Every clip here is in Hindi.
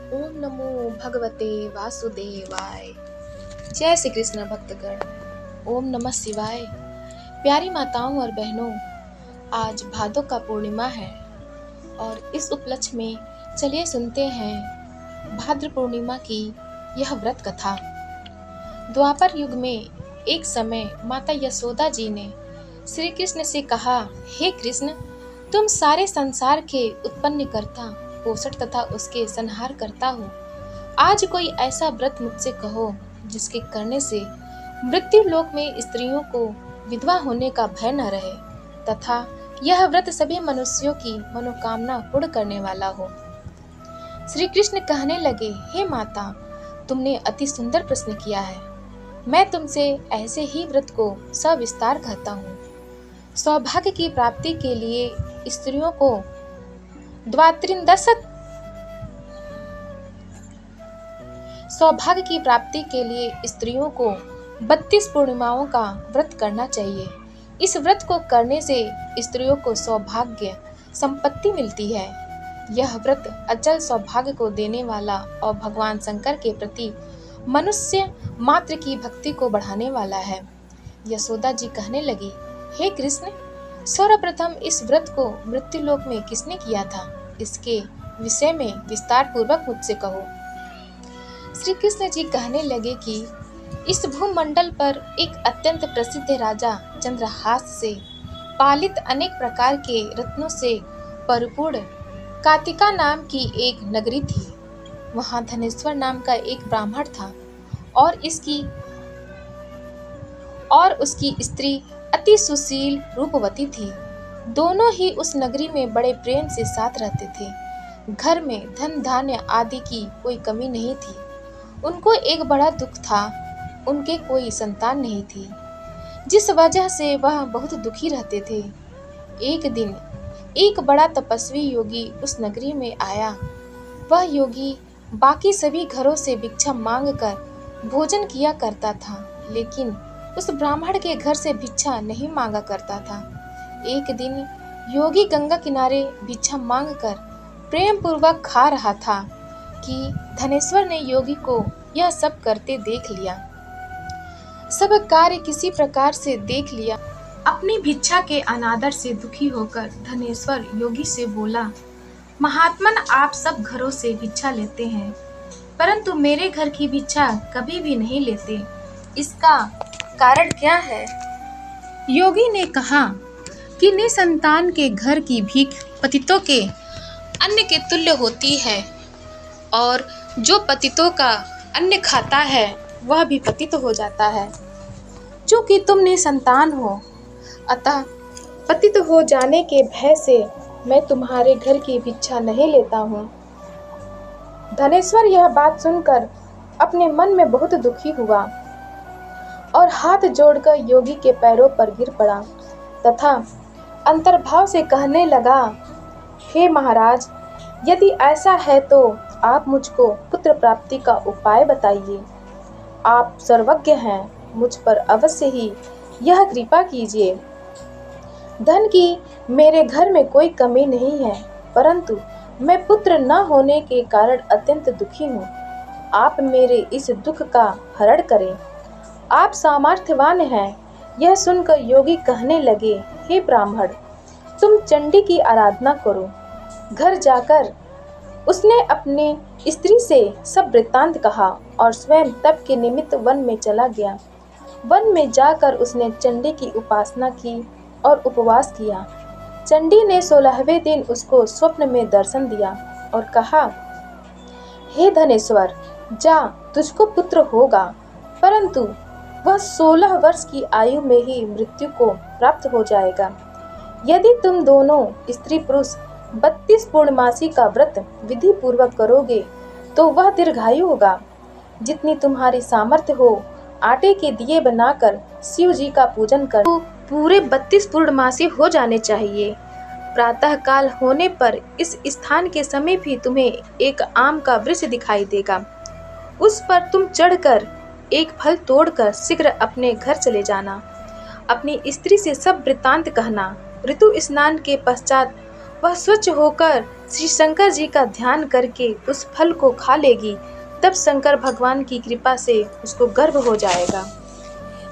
ओम नमो भगवते वासुदेवाय। जय श्री कृष्ण भक्तगण। ओम नमः शिवाय। प्यारी माताओं और बहनों, आज भादों का पूर्णिमा है और इस उपलक्ष्य में चलिए सुनते हैं भाद्र पूर्णिमा की यह व्रत कथा। द्वापर युग में एक समय माता यशोदा जी ने श्री कृष्ण से कहा, हे कृष्ण, तुम सारे संसार के उत्पन्न करता, पोषण तथा उसके संहार करता हो। आज कोई ऐसा व्रत मुझसे कहो जिसके करने से मृत्यु लोक में स्त्रियों को विधवा होने का भय न रहे तथा यह व्रत सभी मनुष्यों की मनोकामना पूर्ण करने वाला हो। श्री कृष्ण कहने लगे, हे माता, तुमने अति सुंदर प्रश्न किया है। मैं तुमसे ऐसे ही व्रत को सविस्तार कहता हूँ। सौभाग्य की प्राप्ति के लिए स्त्रियों को सौभाग्य की प्राप्ति के लिए स्त्रियों को 32 पूर्णिमाओं का व्रत करना चाहिए। इस व्रत को करने से स्त्रियों को सौभाग्य संपत्ति मिलती है। यह व्रत अचल सौभाग्य को देने वाला और भगवान शंकर के प्रति मनुष्य मात्र की भक्ति को बढ़ाने वाला है। यशोदा जी कहने लगी, हे कृष्ण, सर्वप्रथम इस व्रत को मृत्युलोक में किसने किया था? इसके विषय में विस्तार पूर्वक मुझसे कहो। श्री कृष्ण जी कहने लगे कि इस भूमंडल पर एक अत्यंत प्रसिद्ध राजा चंद्रहास से पालित अनेक प्रकार के रत्नों से परिपूर्ण कातिका नाम की एक नगरी थी। वहां धनेश्वर नाम का एक ब्राह्मण था और उसकी स्त्री अति सुशील रूपवती थी। दोनों ही उस नगरी में बड़े प्रेम से साथ रहते थे। घर में धन धान्य आदि की कोई कमी नहीं थी। उनको एक बड़ा दुख था, उनके कोई संतान नहीं थी, जिस वजह से वह बहुत दुखी रहते थे। एक दिन एक बड़ा तपस्वी योगी उस नगरी में आया। वह योगी बाकी सभी घरों से भिक्षा मांगकर भोजन किया करता था, लेकिन उस ब्राह्मण के घर से भिक्षा नहीं मांगा करता था। एक दिन योगी गंगा किनारे भिक्षा मांगकर प्रेम पूर्वक खा रहा था कि धनेश्वर ने योगी को यह सब करते देख लिया। सब कार्य किसी प्रकार से देख लिया। अपनी भिक्षा के अनादर से दुखी होकर धनेश्वर योगी से बोला, महात्मन, आप सब घरों से भिक्षा लेते हैं, परंतु मेरे घर की भिक्षा कभी भी नहीं लेते। इसका कारण क्या है? योगी ने कहा कि निसंतान के घर की भीख पतितों के अन्न के तुल्य होती है और जो पतितों का अन्न खाता है वह भी पतित हो जाता है। चूंकि तुम निसंतान हो, अतः पतित हो जाने के भय से मैं तुम्हारे घर की भिक्षा नहीं लेता हूँ। धनेश्वर यह बात सुनकर अपने मन में बहुत दुखी हुआ और हाथ जोड़कर योगी के पैरों पर गिर पड़ा तथा अंतर्भाव से कहने लगा, हे महाराज, यदि ऐसा है तो आप मुझको पुत्र प्राप्ति का उपाय बताइए। आप सर्वज्ञ हैं, मुझ पर अवश्य ही यह कृपा कीजिए। धन की मेरे घर में कोई कमी नहीं है, परंतु मैं पुत्र न होने के कारण अत्यंत दुखी हूँ। आप मेरे इस दुख का हरण करें। आप सामर्थ्यवान हैं। यह सुनकर योगी कहने लगे, हे ब्राह्मण, तुम चंडी की आराधना करो। घर जाकर उसने अपने स्त्री से सब वृत्तांत कहा और स्वयं तप के निमित्त वन में चला गया। वन में जाकर उसने चंडी की उपासना की और उपवास किया। चंडी ने 16वें दिन उसको स्वप्न में दर्शन दिया और कहा, हे धनेश्वर, जा, तुझको पुत्र होगा, परंतु वह 16 वर्ष की आयु में ही मृत्यु को प्राप्त हो जाएगा। यदि तुम दोनों स्त्री पुरुष 32 पूर्णमासी का व्रत विधि पूर्वक करोगे तो वह दीर्घायु होगा। जितनी तुम्हारी सामर्थ्य हो, आटे के दिए बनाकर शिव जी का पूजन कर। तो पूरे 32 पूर्णमासी हो जाने चाहिए। प्रातः काल होने पर इस स्थान के समय भी तुम्हें एक आम का वृक्ष दिखाई देगा। उस पर तुम चढ़कर एक फल तोड़कर शीघ्र अपने घर चले जाना। अपनी स्त्री से सब वृत्तांत कहना। ऋतु स्नान के पश्चात वह स्वच्छ होकर श्री शंकर जी का ध्यान करके उस फल को खा लेगी, तब शंकर भगवान की कृपा से उसको गर्भ हो जाएगा।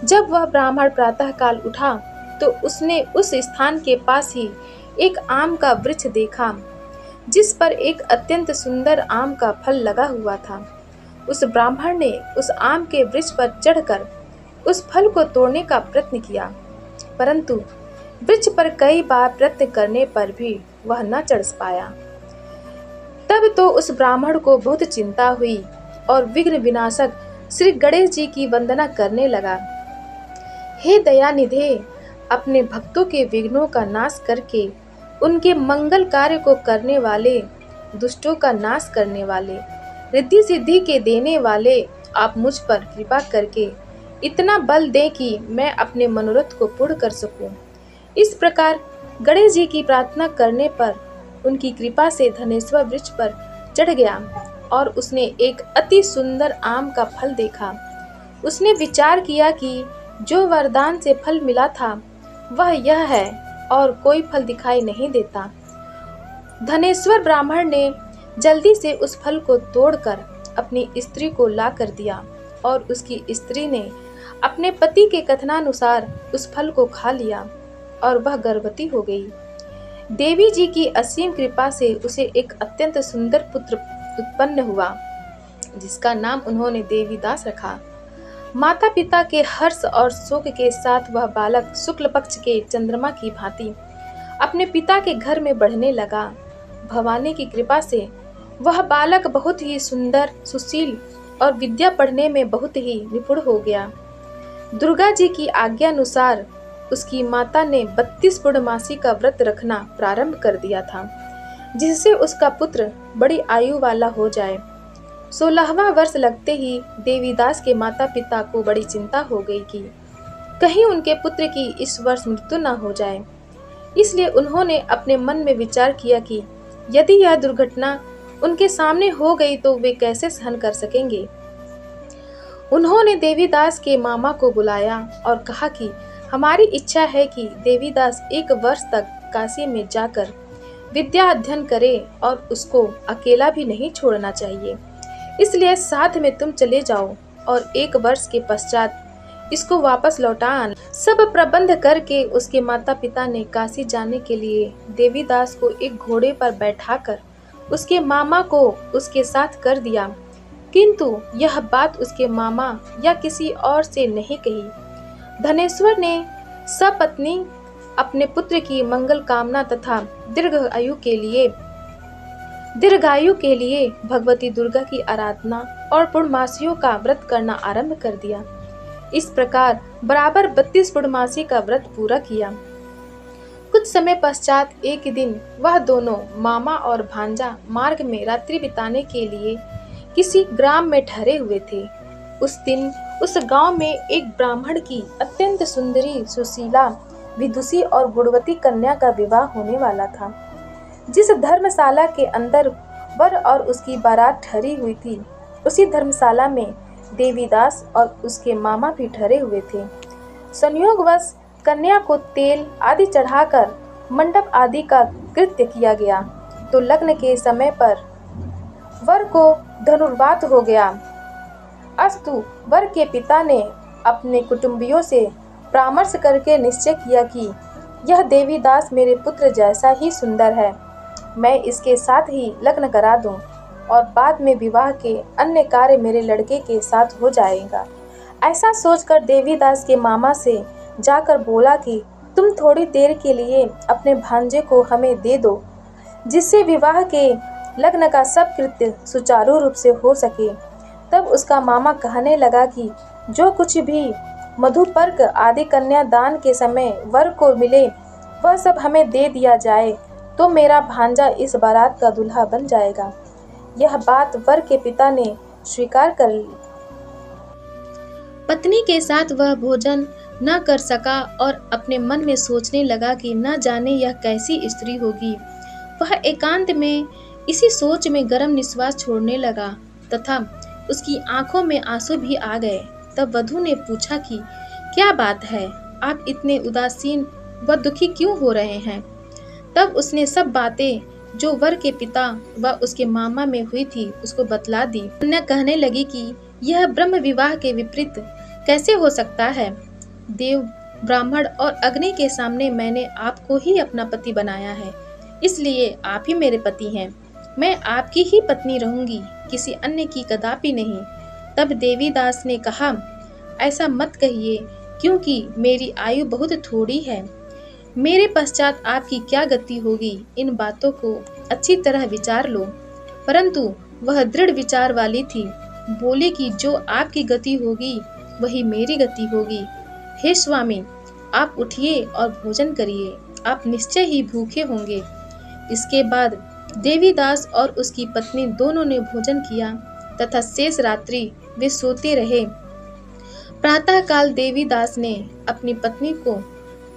जब वह ब्राह्मण प्रातःकाल उठा तो उसने उस स्थान के पास ही एक आम का वृक्ष देखा, जिस पर एक अत्यंत सुंदर आम का फल लगा हुआ था। उस ब्राह्मण ने उस आम के वृक्ष पर चढ़कर उस फल को तोड़ने का प्रयत्न किया, परंतु वृक्ष पर कई बार प्रयत्न करने पर भी वह न चढ़ पाया। तब तो उस ब्राह्मण को बहुत चिंता हुई और विघ्न विनाशक श्री गणेश जी की वंदना करने लगा। हे दयानिधे, अपने भक्तों के विघ्नों का नाश करके उनके मंगल कार्य को करने वाले, दुष्टों का नाश करने वाले, रिद्धि सिद्धि के देने वाले, आप मुझ पर कृपा करके इतना बल दें कि मैं अपने मनोरथ को पूर्ण कर सकूं। इस प्रकार गणेश जी की प्रार्थना करने पर उनकी कृपा से धनेश्वर वृक्ष पर चढ़ गया और उसने एक अति सुंदर आम का फल देखा। उसने विचार किया कि जो वरदान से फल मिला था वह यह है और कोई फल दिखाई नहीं देता। धनेश्वर ब्राह्मण ने जल्दी से उस फल को तोड़कर अपनी स्त्री को ला कर दिया और उसकी स्त्री ने अपने पति के कथनानुसार उस फल को खा लिया और वह गर्भवती हो गई। देवी जी की असीम कृपा से उसे एक अत्यंत सुंदर पुत्र उत्पन्न हुआ, जिसका नाम उन्होंने देवीदास रखा। माता पिता के हर्ष और शोक के साथ वह बालक शुक्ल पक्ष के चंद्रमा की भांति अपने पिता के घर में बढ़ने लगा। भवानी की कृपा से वह बालक बहुत ही सुंदर, सुशील और विद्या पढ़ने में बहुत ही निपुण हो गया। दुर्गा जी की आज्ञा अनुसार उसकी माता ने 32 पूर्णमासी का व्रत रखना प्रारंभ कर दिया था, जिससे उसका पुत्र बड़ी आयु वाला हो जाए। 16वां वर्ष लगते ही देवीदास के माता पिता को बड़ी चिंता हो गई कि कहीं उनके पुत्र की इस वर्ष मृत्यु न हो जाए। इसलिए उन्होंने अपने मन में विचार किया कि यदि यह दुर्घटना उनके सामने हो गई तो वे कैसे सहन कर सकेंगे। उन्होंने देवीदास के मामा को बुलाया और कहा कि हमारी इच्छा है कि देवीदास 1 वर्ष तक काशी में जाकर विद्या अध्ययन करे और उसको अकेला भी नहीं छोड़ना चाहिए। इसलिए साथ में तुम चले जाओ और 1 वर्ष के पश्चात इसको वापस लौटा आना। सब प्रबंध करके उसके माता पिता ने काशी जाने के लिए देवीदास को एक घोड़े पर बैठाकर उसके मामा को उसके साथ कर दिया, किंतु यह बात उसके मामा या किसी और से नहीं कही। धनेश्वर ने सपत्नी अपने पुत्र की मंगल कामना तथा दीर्घायु के लिए भगवती दुर्गा की आराधना और पूर्णमासियों का व्रत करना आरंभ कर दिया। इस प्रकार बराबर 32 पूर्णमासी का व्रत पूरा किया। कुछ समय पश्चात एक दिन वह दोनों मामा और भांजा मार्ग में रात्रि बिताने के लिए किसी ग्राम में ठहरे हुए थे। उस दिन उस गांव में एक ब्राह्मण की अत्यंत सुंदरी, सुशीला, विदुषी और गुणवती कन्या का विवाह होने वाला था। जिस धर्मशाला के अंदर वर और उसकी बारात ठहरी हुई थी, उसी धर्मशाला में देवीदास और उसके मामा भी ठहरे हुए थे। संयोगवश कन्या को तेल आदि चढ़ाकर मंडप आदि का कृत्य किया गया तो लग्न के समय पर वर को धनुर्वात हो गया। अस्तु वर के पिता ने अपने कुटुंबियों से परामर्श करके निश्चय किया कि यह देवीदास मेरे पुत्र जैसा ही सुंदर है, मैं इसके साथ ही लग्न करा दूं और बाद में विवाह के अन्य कार्य मेरे लड़के के साथ हो जाएगा। ऐसा सोचकर देवीदास के मामा से जाकर बोला कि तुम थोड़ी देर के लिए अपने भांजे को हमें दे दो, जिससे विवाह के लग्न का सब कृत्य सुचारू रूप से हो सके। तब उसका मामा कहने लगा कि जो कुछ भी मधुपर्क आदि कन्यादान के समय वर को मिले वह सब हमें दे दिया जाए तो मेरा भांजा इस बारात का दूल्हा बन जाएगा। यह बात वर के पिता ने स्वीकार कर ली। पत्नी के साथ वह भोजन न कर सका और अपने मन में सोचने लगा कि न जाने यह कैसी स्त्री होगी। वह एकांत में इसी सोच में गर्म निश्वास छोड़ने लगा तथा उसकी आंखों में आंसू भी आ गए। तब वधू ने पूछा कि क्या बात है, आप इतने उदासीन व दुखी क्यों हो रहे हैं। तब उसने सब बातें जो वर के पिता व उसके मामा में हुई थी उसको बतला दी। कन्या कहने लगी कि यह ब्रह्म विवाह के विपरीत कैसे हो सकता है। देव, ब्राह्मण और अग्नि के सामने मैंने आपको ही अपना पति बनाया है, इसलिए आप ही मेरे पति हैं। मैं आपकी ही पत्नी रहूंगी, किसी अन्य की कदापि नहीं। तब देवीदास ने कहा, ऐसा मत कहिए, क्योंकि मेरी आयु बहुत थोड़ी है। मेरे पश्चात आपकी क्या गति होगी, इन बातों को अच्छी तरह विचार लो। परंतु वह दृढ़ विचार वाली थी, बोली कि जो आपकी गति होगी वही मेरी गति होगी। हे स्वामी, आप उठिए और भोजन करिए, आप निश्चय ही भूखे होंगे। इसके बाद देवीदास और उसकी पत्नी दोनों ने भोजन किया तथा शेष रात्रि वे सोते रहे। प्रातः काल देवीदास ने अपनी पत्नी को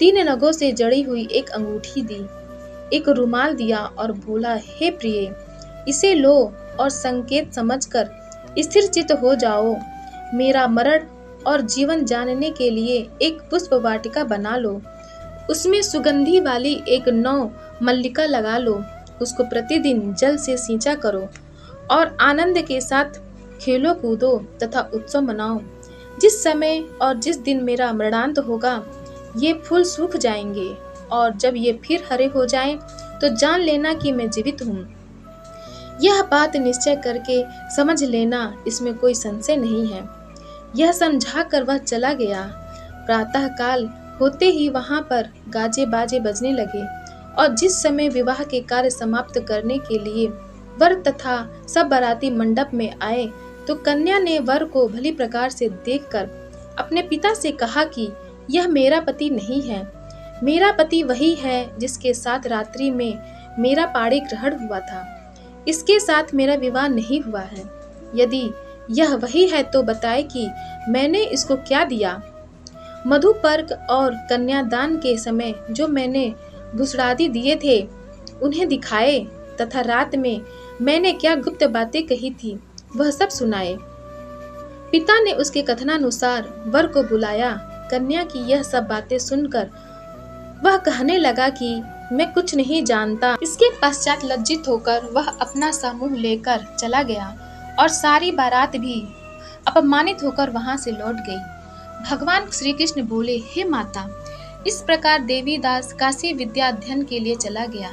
3 नगों से जड़ी हुई एक अंगूठी दी, एक रुमाल दिया और बोला, हे प्रिय, इसे लो और संकेत समझकर स्थिर चित्त हो जाओ। मेरा मरण और जीवन जानने के लिए एक पुष्प वाटिका बना लो, उसमें सुगंधी वाली एक 9 मल्लिका लगा लो, उसको प्रतिदिन जल से सींचा करो और आनंद के साथ खेलो कूदो तथा उत्सव मनाओ। जिस समय और जिस दिन मेरा मरणांत होगा, ये फूल सूख जाएंगे और जब ये फिर हरे हो जाएं, तो जान लेना कि मैं जीवित हूँ। यह बात निश्चय करके समझ लेना, इसमें कोई संशय नहीं है। यह समझा कर वह चला गया। प्रातः काल होते ही वहां पर गाजे बाजे बजने लगे और जिस समय विवाह के कार्य समाप्त करने के लिए वर तथा सब बाराती मंडप में आए, तो कन्या ने वर को भली प्रकार से देखकर अपने पिता से कहा कि यह मेरा पति नहीं है। मेरा पति वही है जिसके साथ रात्रि में मेरा पाणी ग्रहण हुआ था। इसके साथ मेरा विवाह नहीं हुआ है। यदि यह वही है तो बताए कि मैंने इसको क्या दिया। मधुपर्क और कन्यादान के समय जो मैंने भूषणादि दिए थे उन्हें दिखाए तथा रात में मैंने क्या गुप्त बातें कही थी वह सब सुनाए। पिता ने उसके कथनानुसार वर को बुलाया। कन्या की यह सब बातें सुनकर वह कहने लगा कि मैं कुछ नहीं जानता। इसके पश्चात लज्जित होकर वह अपना समूह लेकर चला गया और सारी बारात भी अपमानित होकर वहां से लौट गई। भगवान श्री कृष्ण बोले, हे माता, इस प्रकार देवीदास काशी विद्या अध्ययन के लिए चला गया।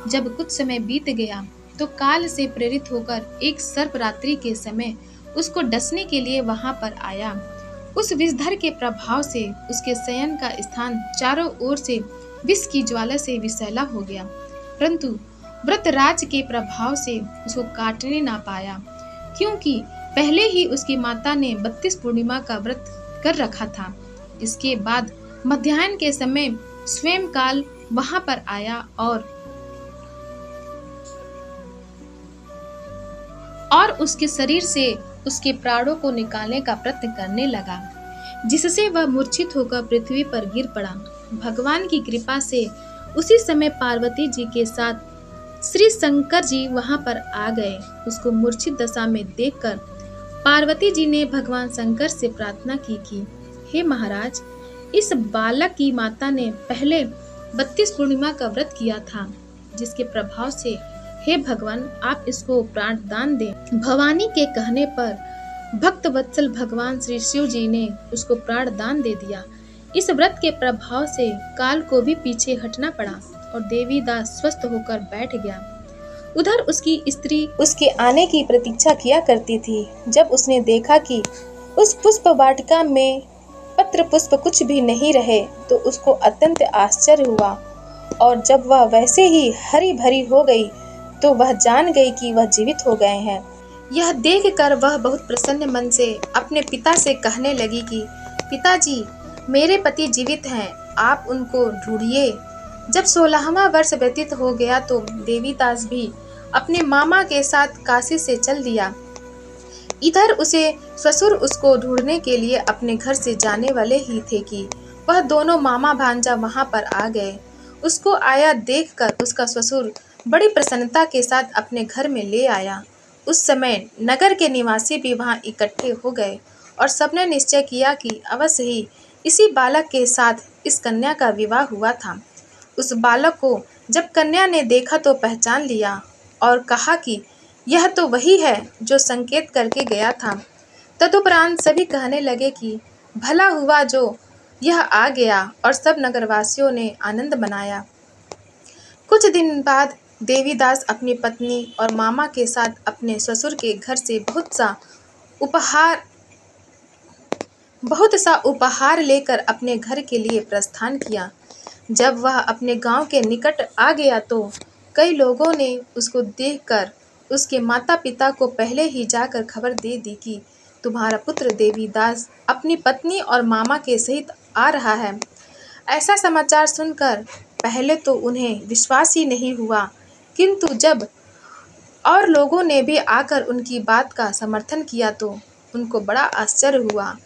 जब कुछ समय बीत गया तो काल से प्रेरित होकर एक सर्प रात्रि के समय उसको डसने के लिए वहां पर आया। उस विषधर के प्रभाव से उसके शयन का स्थान चारों ओर से विष की ज्वाला से विषैला हो गया, परंतु व्रतराज के प्रभाव से उसको काटने ना पाया, क्योंकि पहले ही उसकी माता ने 32 पूर्णिमा का व्रत कर रखा था। इसके बाद मध्याह्न के समय स्वयं काल वहां पर आया और उसके शरीर से उसके प्राणों को निकालने का प्रयत्न करने लगा, जिससे वह मूर्छित होकर पृथ्वी पर गिर पड़ा। भगवान की कृपा से उसी समय पार्वती जी के साथ श्री शंकर जी वहां पर आ गए। उसको मूर्छित दशा में देखकर पार्वती जी ने भगवान शंकर से प्रार्थना की कि हे महाराज, इस बालक की माता ने पहले 32 पूर्णिमा का व्रत किया था, जिसके प्रभाव से हे भगवान आप इसको प्राण दान दें। भवानी के कहने पर भक्त वत्सल भगवान श्री शिव जी ने उसको प्राण दान दे दिया। इस व्रत के प्रभाव से काल को भी पीछे हटना पड़ा और देवीदास स्वस्थ होकर बैठ गया। उधर उसकी स्त्री उसके आने की प्रतीक्षा किया करती थी। जब उसने देखा कि उस पुष्प वाटिका में पत्र पुष्प कुछ भी नहीं रहे, तो उसको अत्यंत आश्चर्य हुआ और जब वह वैसे ही हरी भरी हो गई तो वह जान गई कि वह जीवित हो गए हैं। यह देखकर वह बहुत प्रसन्न मन से अपने पिता से कहने लगी कि पिताजी, मेरे पति जीवित हैं, आप उनको ढूंढिए। जब 16वां वर्ष व्यतीत हो गया तो देवीदास भी अपने मामा के साथ काशी से चल दिया। इधर उसे ससुर उसको ढूंढने के लिए अपने घर से जाने वाले ही थे कि वह दोनों मामा भांजा वहां पर आ गए। उसको आया देखकर उसका ससुर बड़ी प्रसन्नता के साथ अपने घर में ले आया। उस समय नगर के निवासी भी वहां इकट्ठे हो गए और सबने निश्चय किया कि अवश्य ही इसी बालक के साथ इस कन्या का विवाह हुआ था। उस बालक को जब कन्या ने देखा तो पहचान लिया और कहा कि यह तो वही है जो संकेत करके गया था। तदुपरांत सभी कहने लगे कि भला हुआ जो यह आ गया, और सब नगरवासियों ने आनंद मनाया। कुछ दिन बाद देवीदास अपनी पत्नी और मामा के साथ अपने ससुर के घर से बहुत सा उपहार लेकर अपने घर के लिए प्रस्थान किया। जब वह अपने गांव के निकट आ गया तो कई लोगों ने उसको देखकर उसके माता पिता को पहले ही जाकर खबर दे दी कि तुम्हारा पुत्र देवीदास अपनी पत्नी और मामा के सहित आ रहा है। ऐसा समाचार सुनकर पहले तो उन्हें विश्वास ही नहीं हुआ, किंतु जब और लोगों ने भी आकर उनकी बात का समर्थन किया तो उनको बड़ा आश्चर्य हुआ।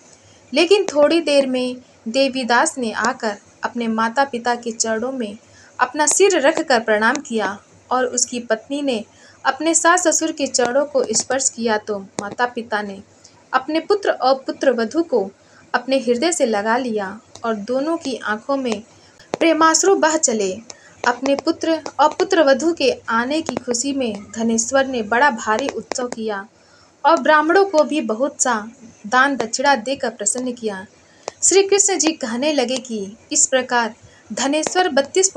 लेकिन थोड़ी देर में देवीदास ने आकर अपने माता पिता के चरणों में अपना सिर रखकर प्रणाम किया और उसकी पत्नी ने अपने सास ससुर के चरणों को स्पर्श किया तो माता पिता ने अपने पुत्र और पुत्रवधू को अपने हृदय से लगा लिया और दोनों की आंखों में प्रेमाश्रु बह चले। अपने पुत्र और पुत्रवधू के आने की खुशी में धनेश्वर ने बड़ा भारी उत्सव किया और ब्राह्मणों को भी बहुत सा दान दक्षिणा देकर प्रसन्न किया। श्री कृष्ण जी कहने लगे कि इस प्रकार धनेश्वर 32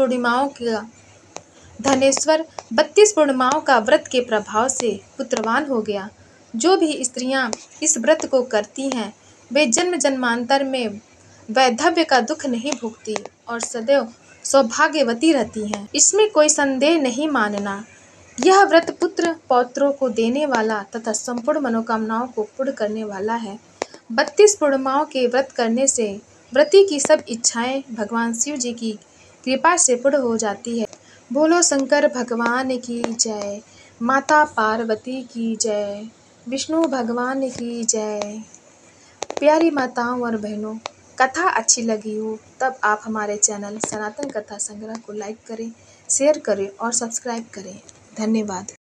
पूर्णिमाओं का व्रत के प्रभाव से पुत्रवान हो गया। जो भी स्त्रियां इस व्रत को करती हैं वे जन्म जन्मांतर में वैधव्य का दुख नहीं भोगती और सदैव सौभाग्यवती रहती हैं। इसमें कोई संदेह नहीं मानना। यह व्रत पुत्र पौत्रों को देने वाला तथा संपूर्ण मनोकामनाओं को पूर्ण करने वाला है। 32 पूर्णिमाओं के व्रत करने से व्रती की सब इच्छाएं भगवान शिव जी की कृपा से पूर्ण हो जाती है। बोलो शंकर भगवान की जय, माता पार्वती की जय, विष्णु भगवान की जय। प्यारी माताओं और बहनों, कथा अच्छी लगी हो तब आप हमारे चैनल सनातन कथा संग्रह को लाइक करें, शेयर करें और सब्सक्राइब करें। धन्यवाद।